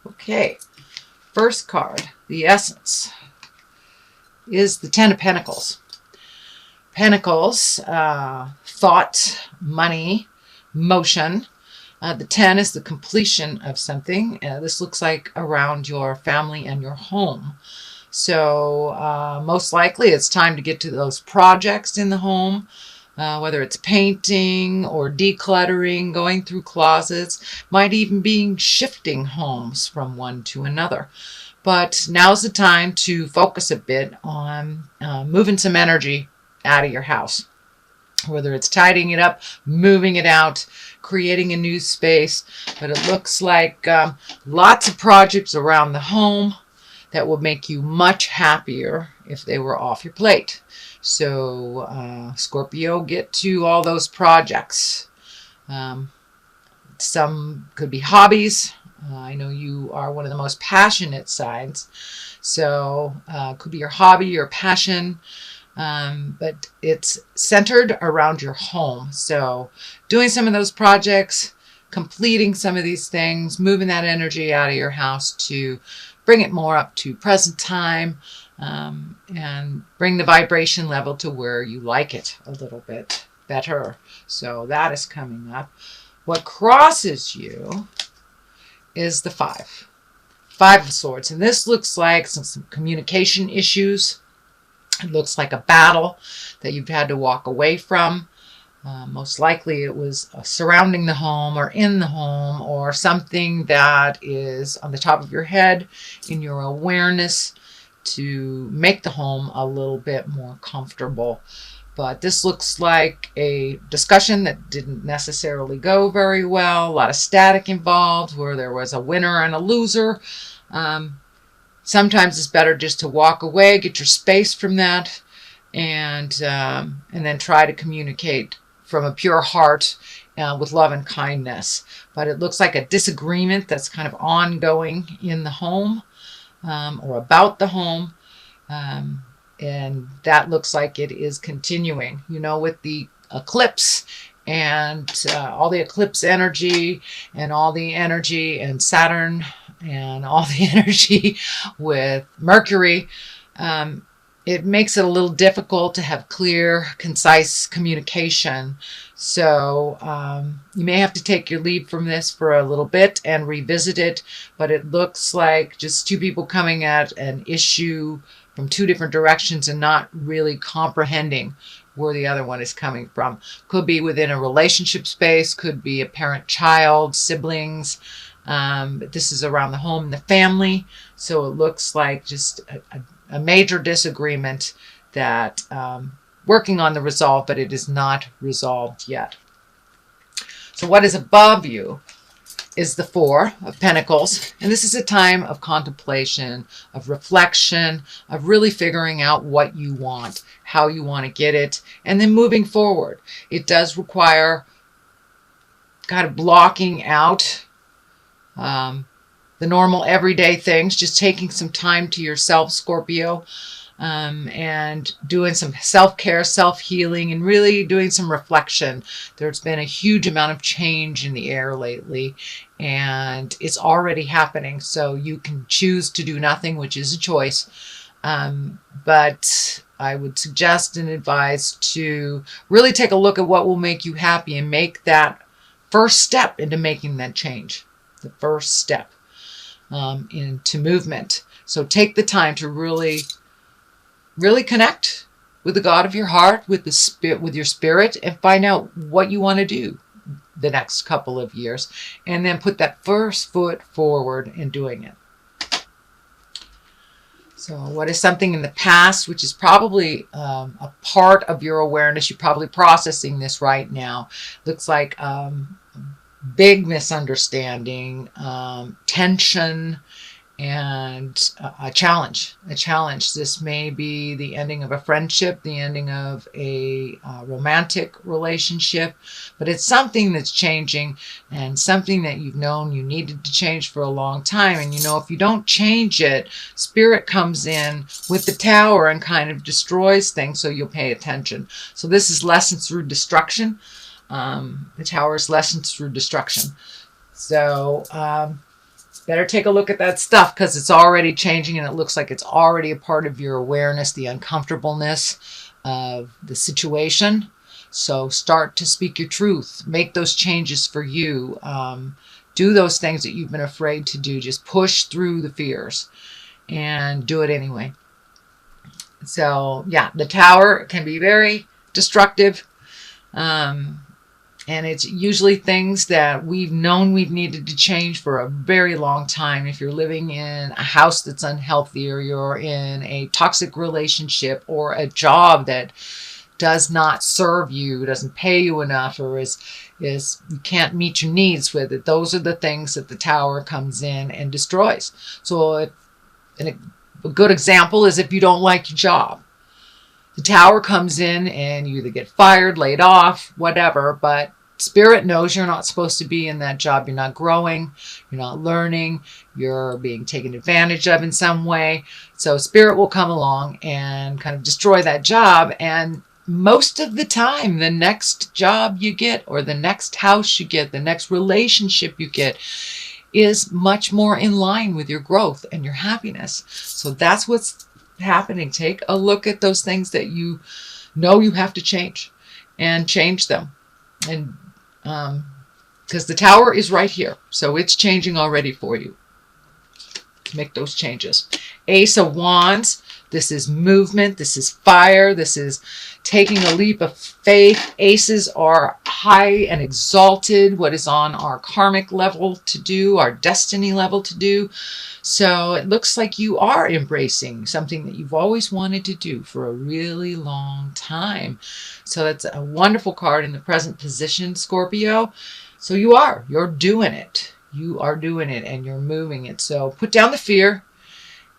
Okay, first card, the essence, is the Ten of Pentacles. Pentacles, thought, money, motion. The 10 is the completion of something. This looks like around your family and your home. So most likely it's time to get to those projects in the home, whether it's painting or decluttering, going through closets, might even be shifting homes from one to another. But now's the time to focus a bit on moving some energy out of your house, whether it's tidying it up, moving it out, creating a new space. But it looks like lots of projects around the home that will make you much happier if they were off your plate. So Scorpio, get to all those projects. Some could be hobbies. I know you are one of the most passionate signs. So could be your hobby, your passion. But it's centered around your home. So doing some of those projects, completing some of these things, moving that energy out of your house to bring it more up to present time, and bring the vibration level to where you like it a little bit better. So that is coming up. What crosses you is the Five of Swords. And this looks like some communication issues. It looks like a battle that you've had to walk away from. Most likely it was surrounding the home or in the home, or something that is on the top of your head in your awareness to make the home a little bit more comfortable. But this looks like a discussion that didn't necessarily go very well. A lot of static involved where there was a winner and a loser. Sometimes it's better just to walk away, get your space from that, and then try to communicate from a pure heart with love and kindness. But it looks like a disagreement that's kind of ongoing in the home, or about the home. And that looks like it is continuing, with the eclipse and all the eclipse energy and all the energy and Saturn and all the energy with Mercury. It makes it a little difficult to have clear, concise communication. So you may have to take your leave from this for a little bit and revisit it. But it looks like just two people coming at an issue from two different directions and not really comprehending where the other one is coming from. Could be within a relationship space, could be a parent-child, siblings. But this is around the home and the family. So it looks like just a major disagreement that working on the resolve, but it is not resolved yet. So what is above you is the Four of Pentacles. And this is a time of contemplation, of reflection, of really figuring out what you want, how you want to get it, and then moving forward. It does require kind of blocking out the normal everyday things, just taking some time to yourself, Scorpio, and doing some self-care, self-healing, and really doing some reflection. There's been a huge amount of change in the air lately, and it's already happening. So you can choose to do nothing, which is a choice. But I would suggest and advise to really take a look at what will make you happy and make that first step into making that change. The first step into movement. So take the time to really connect with the God of your heart, with the spirit, with your spirit, and find out what you want to do the next couple of years, and then put that first foot forward in doing it. So what is something in the past, which is probably a part of your awareness, you're probably processing this right now. Looks like big misunderstanding, tension, and a challenge. This may be the ending of a friendship, the ending of a romantic relationship, but it's something that's changing and something that you've known you needed to change for a long time. And if you don't change it, Spirit comes in with the Tower and kind of destroys things, so you'll pay attention. So this is lessons through destruction. The Tower is lessons through destruction. So better take a look at that stuff, because it's already changing and it looks like it's already a part of your awareness, the uncomfortableness of the situation. So start to speak your truth. Make those changes for you. Do those things that you've been afraid to do. Just push through the fears and do it anyway. So yeah, the Tower can be very destructive. And it's usually things that we've known we've needed to change for a very long time. If you're living in a house that's unhealthy, or you're in a toxic relationship, or a job that does not serve you, doesn't pay you enough, or is you can't meet your needs with it, those are the things that the Tower comes in and destroys. So a good example is if you don't like your job. The Tower comes in and you either get fired, laid off, whatever, but Spirit knows you're not supposed to be in that job. You're not growing, you're not learning, you're being taken advantage of in some way. So Spirit will come along and kind of destroy that job. And most of the time, the next job you get, or the next house you get, the next relationship you get, is much more in line with your growth and your happiness. So that's what's happening. Take a look at those things that you know you have to change, and change them. And because the Tower is right here, so it's changing already for you to make those changes. Ace of Wands. This is movement. This is fire. This is taking a leap of faith. Aces are high and exalted, what is on our karmic level to do, our destiny level to do. So it looks like you are embracing something that you've always wanted to do for a really long time. So that's a wonderful card in the present position, Scorpio. So you're doing it. You are doing it, and you're moving it. So put down the fear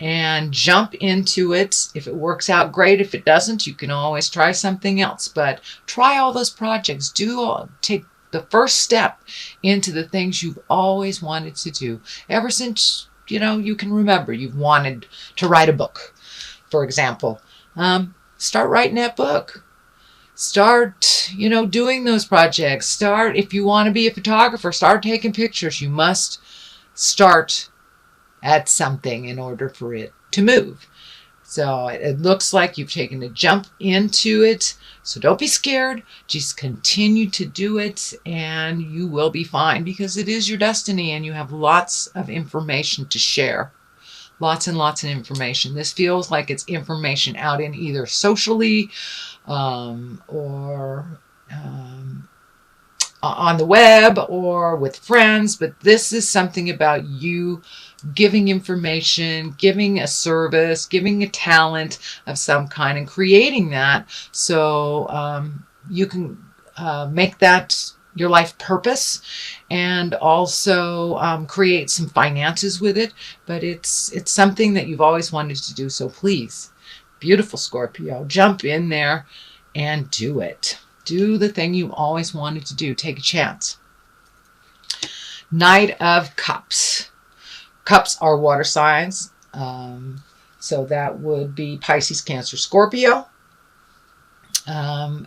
and jump into it. If it works out, great. If it doesn't, you can always try something else. But try all those projects. Take the first step into the things you've always wanted to do. Ever since, you can remember, you've wanted to write a book, for example. Start writing that book. Start, doing those projects. If you want to be a photographer, start taking pictures. You must start at something in order for it to move. So it looks like you've taken a jump into it. So don't be scared. Just continue to do it, and you will be fine, because it is your destiny and you have lots of information to share. Lots and lots of information. This feels like it's information out in either socially or on the web or with friends, but this is something about you giving information, giving a service, giving a talent of some kind, and creating that so you can make that your life purpose, and also create some finances with it. But it's something that you've always wanted to do. So please, beautiful Scorpio, jump in there and do it. Do the thing you always wanted to do. Take a chance. Knight of Cups. Cups are water signs. So that would be Pisces, Cancer, Scorpio.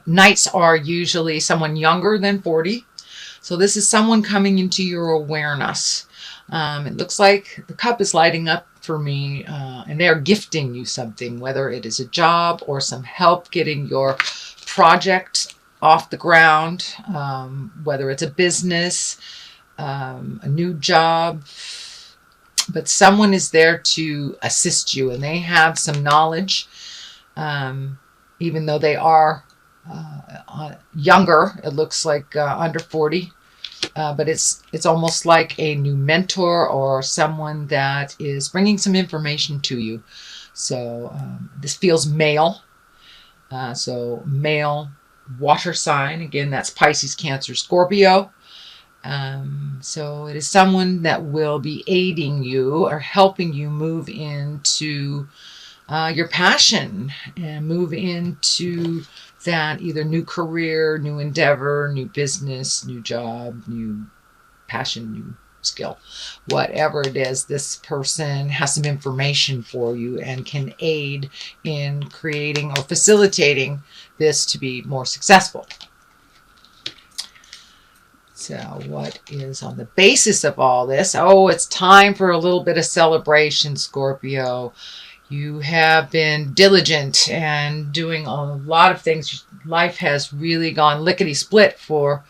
Knights are usually someone younger than 40. So this is someone coming into your awareness. It looks like the cup is lighting up for me, and they're gifting you something, whether it is a job or some help getting your project off the ground, whether it's a business, a new job. But someone is there to assist you, and they have some knowledge, even though they are younger. It looks like under 40. But it's almost like a new mentor or someone that is bringing some information to you. So this feels male. So male water sign. Again, that's Pisces, Cancer, Scorpio. So it is someone that will be aiding you or helping you move into your passion and move into that either new career, new endeavor, new business, new job, new passion, new skill. Whatever it is, this person has some information for you and can aid in creating or facilitating this to be more successful. So what is on the basis of all this? Oh, it's time for a little bit of celebration, Scorpio. You have been diligent and doing a lot of things. Life has really gone lickety-split for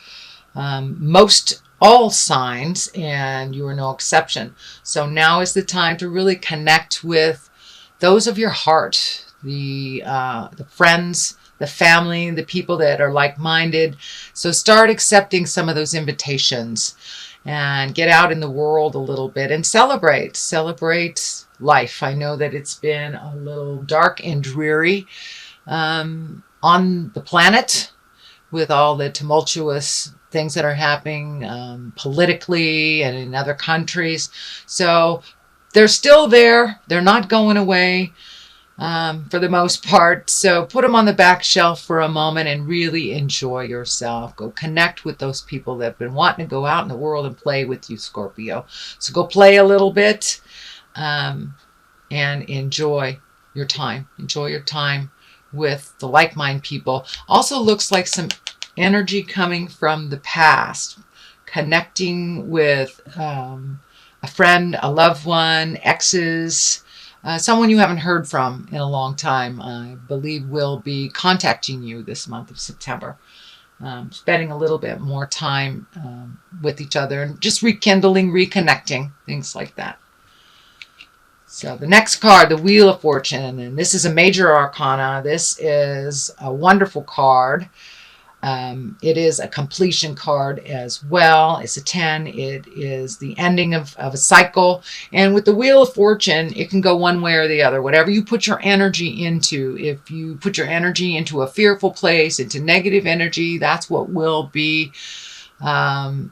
most all signs, and you are no exception. So now is the time to really connect with those of your heart, the friends, the family, the people that are like-minded. So start accepting some of those invitations and get out in the world a little bit and celebrate life. I know that it's been a little dark and dreary on the planet with all the tumultuous things that are happening politically and in other countries. So they're still there. They're not going away for the most part. So put them on the back shelf for a moment and really enjoy yourself. Go connect with those people that have been wanting to go out in the world and play with you, Scorpio. So go play a little bit and enjoy your time. Enjoy your time with the like-minded people. Also looks like some energy coming from the past, connecting with a friend, a loved one, exes, someone you haven't heard from in a long time, I believe will be contacting you this month of September. Spending a little bit more time with each other and just rekindling, reconnecting, things like that. So the next card, the Wheel of Fortune, and this is a major arcana. This is a wonderful card. It is a completion card as well. It's a 10. It is the ending of a cycle. And with the Wheel of Fortune, it can go one way or the other. Whatever you put your energy into, if you put your energy into a fearful place, into negative energy, that's what will be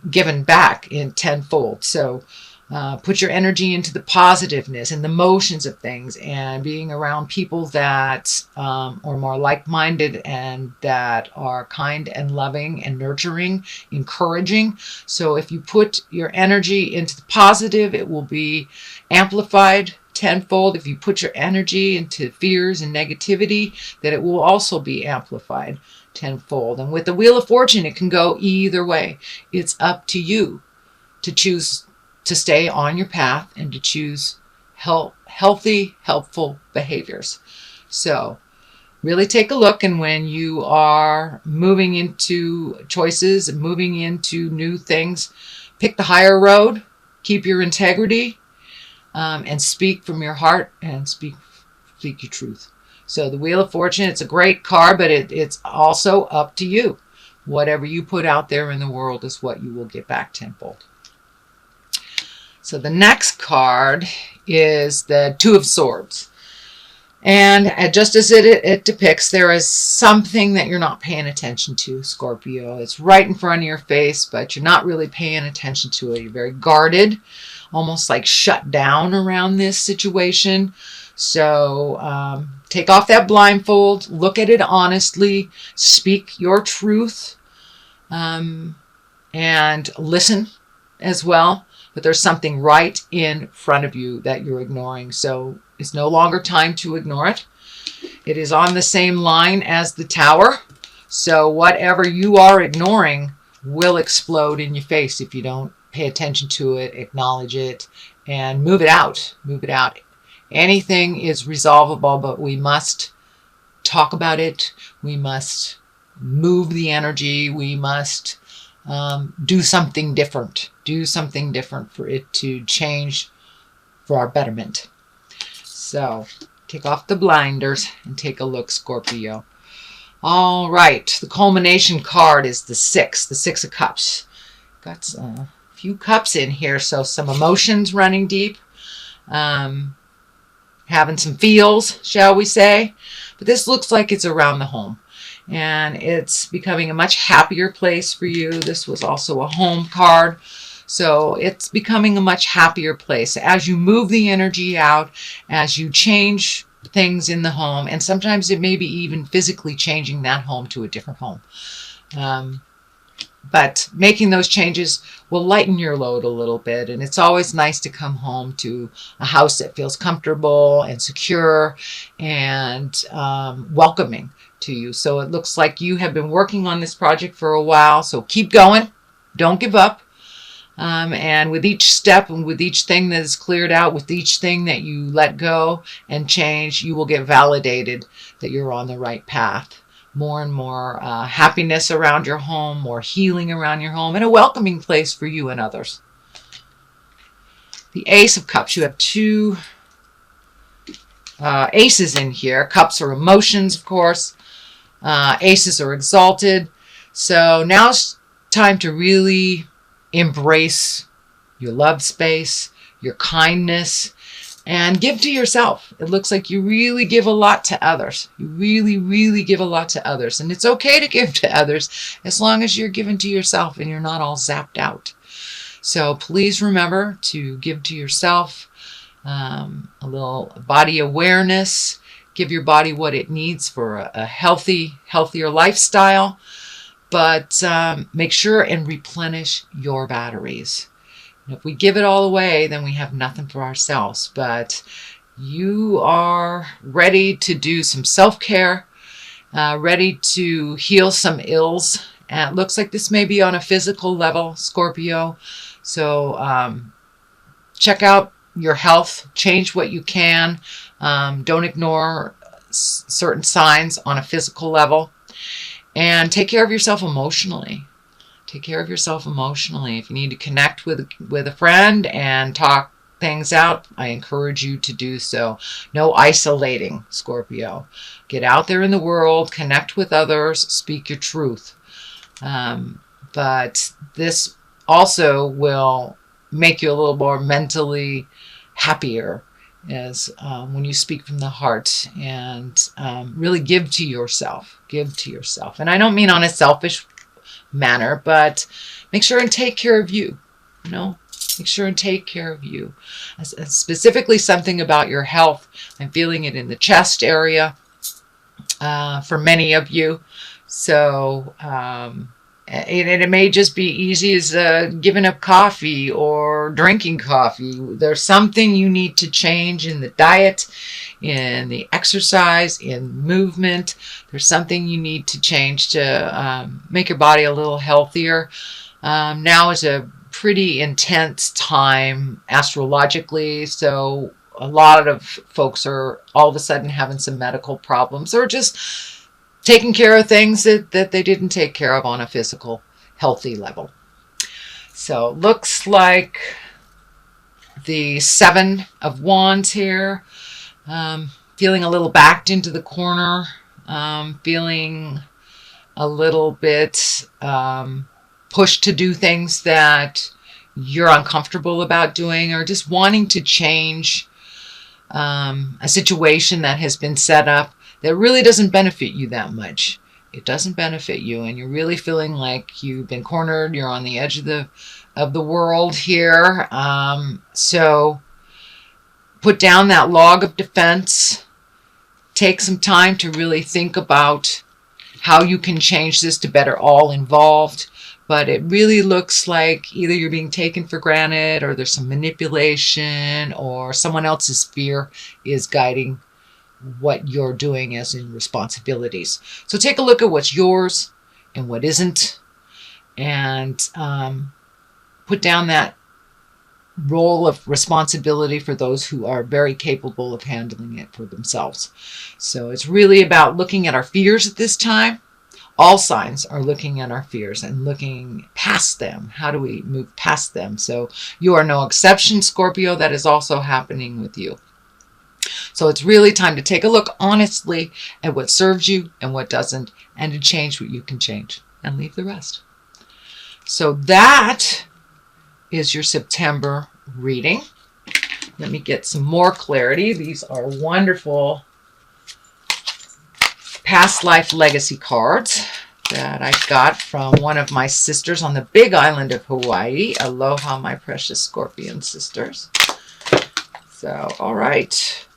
given back in tenfold. So put your energy into the positiveness and the motions of things and being around people that are more like-minded and that are kind and loving and nurturing, encouraging. So if you put your energy into the positive, it will be amplified tenfold. If you put your energy into fears and negativity, that it will also be amplified tenfold. And with the Wheel of Fortune, it can go either way. It's up to you to choose to stay on your path and to choose healthy, helpful behaviors. So really take a look, and when you are moving into choices, moving into new things, pick the higher road, keep your integrity, and speak from your heart and speak your truth. So the Wheel of Fortune, it's a great card, but it's also up to you. Whatever you put out there in the world is what you will get back tenfold. So the next card is the Two of Swords. And just as it depicts, there is something that you're not paying attention to, Scorpio. It's right in front of your face, but you're not really paying attention to it. You're very guarded, almost like shut down around this situation. So take off that blindfold, look at it honestly, speak your truth, and listen as well. But there's something right in front of you that you're ignoring. So it's no longer time to ignore it. It is on the same line as the Tower. So whatever you are ignoring will explode in your face if you don't pay attention to it, acknowledge it, and move it out. Move it out. Anything is resolvable, but we must talk about it. We must move the energy. We must do something different. Do something different for it to change for our betterment. So take off the blinders and take a look, Scorpio. All right, the culmination card is the Six of Cups. Got a few cups in here, so some emotions running deep, having some feels, shall we say. But this looks like it's around the home. And it's becoming a much happier place for you. This was also a home card. So it's becoming a much happier place as you move the energy out, as you change things in the home. And sometimes it may be even physically changing that home to a different home. But making those changes will lighten your load a little bit. And it's always nice to come home to a house that feels comfortable and secure and welcoming to you. So it looks like you have been working on this project for a while. So keep going. Don't give up. And with each step and with each thing that is cleared out, with each thing that you let go and change, you will get validated that you're on the right path. More and more happiness around your home, more healing around your home, and a welcoming place for you and others. The Ace of Cups. You have two aces in here. Cups are emotions, of course. Aces are exalted. So now's time to really embrace your love space, your kindness, and give to yourself. It looks like you really give a lot to others. You really, really give a lot to others. And it's okay to give to others as long as you're giving to yourself and you're not all zapped out. So please remember to give to yourself, a little body awareness. Give your body what it needs for a healthier lifestyle. But make sure and replenish your batteries. And if we give it all away, then we have nothing for ourselves. But you are ready to do some self-care, ready to heal some ills. And it looks like this may be on a physical level, Scorpio. So check out your health, change what you can. Don't ignore certain signs on a physical level. And take care of yourself emotionally. Take care of yourself emotionally. If you need to connect with a friend and talk things out, I encourage you to do so. No isolating, Scorpio. Get out there in the world, connect with others, speak your truth. But this also will make you a little more mentally happier as when you speak from the heart and really give to yourself. Give to yourself. And I don't mean on a selfish manner, but make sure and take care of you. You know, make sure and take care of you. Specifically something about your health. I'm feeling it in the chest area for many of you. So it may just be easy as giving up coffee or drinking coffee. There's something you need to change in the diet, in the exercise, in movement. There's something you need to change to make your body a little healthier. Now is a pretty intense time astrologically, so a lot of folks are all of a sudden having some medical problems or just taking care of things that they didn't take care of on a physical, healthy level. So looks like the Seven of Wands here. Feeling a little backed into the corner. Feeling a little bit pushed to do things that you're uncomfortable about doing, or just wanting to change a situation that has been set up that really doesn't benefit you that much. It doesn't benefit you, and you're really feeling like you've been cornered. You're on the edge of the world here. So put down that log of defense. Take some time to really think about how you can change this to better all involved. But it really looks like either you're being taken for granted, or there's some manipulation, or someone else's fear is guiding what you're doing as in responsibilities. So take a look at what's yours and what isn't, and put down that role of responsibility for those who are very capable of handling it for themselves. So it's really about looking at our fears at this time. All signs are looking at our fears and looking past them. How do we move past them? So you are no exception, Scorpio. That is also happening with you. So it's really time to take a look honestly at what serves you and what doesn't, and to change what you can change and leave the rest. So that is your September reading. Let me get some more clarity. These are wonderful past life legacy cards that I got from one of my sisters on the big island of Hawaii. Aloha, my precious Scorpion sisters. So, all right.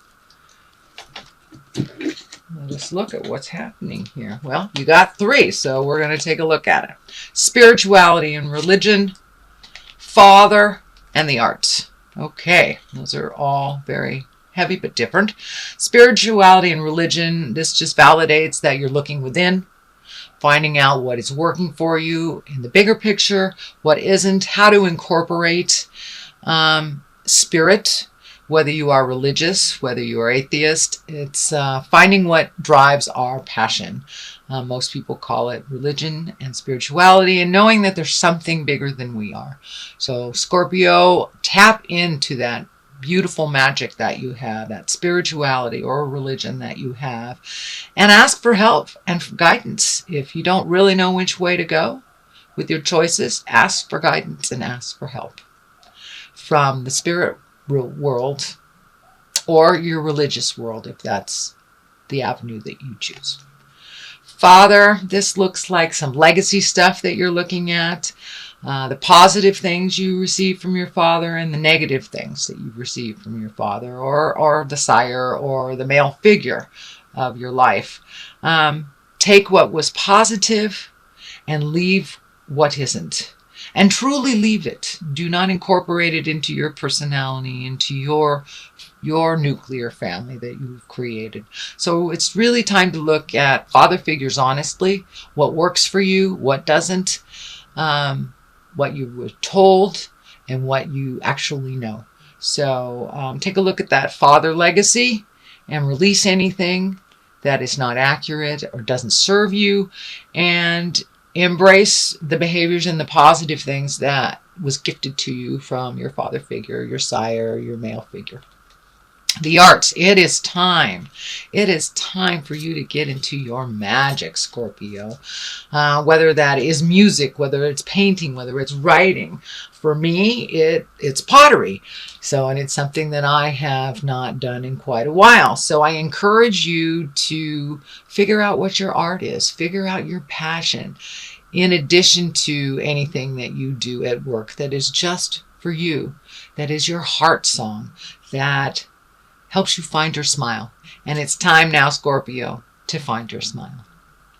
Let us look at what's happening here. Well, you got 3, so we're going to take a look at it. Spirituality and religion, Father, and the arts. Okay, those are all very heavy but different. Spirituality and religion, this just validates that you're looking within. finding out what is working for you in the bigger picture, what isn't, how to incorporate spirit, whether you are religious, whether you are atheist. It's finding what drives our passion. Most people call it religion and spirituality, and knowing that there's something bigger than we are. So Scorpio, tap into that beautiful magic that you have, that spirituality or religion that you have, and ask for help and for guidance. If you don't really know which way to go with your choices, ask for guidance and ask for help from the spirit world or your religious world, if that's the avenue that you choose. Father, this looks like some legacy stuff that you're looking at. The positive things you receive from your father and the negative things that you've received from your father or the sire or the male figure of your life. Take what was positive and leave what isn't. And truly leave it. Do not incorporate it into your personality, into your nuclear family that you've created. So it's really time to look at father figures honestly, what works for you, what doesn't, what you were told, and what you actually know. So take a look at that father legacy and release anything that is not accurate or doesn't serve you, and embrace the behaviors and the positive things that was gifted to you from your father figure, your sire, your male figure. The arts, it is time. It is time for you to get into your magic, Scorpio. Whether that is music, whether it's painting, whether it's writing. For me, it's pottery. And it's something that I have not done in quite a while. So I encourage you to figure out what your art is. Figure out your passion. In addition to anything that you do at work that is just for you. That is your heart song. That helps you find your smile. And it's time now, Scorpio, to find your smile.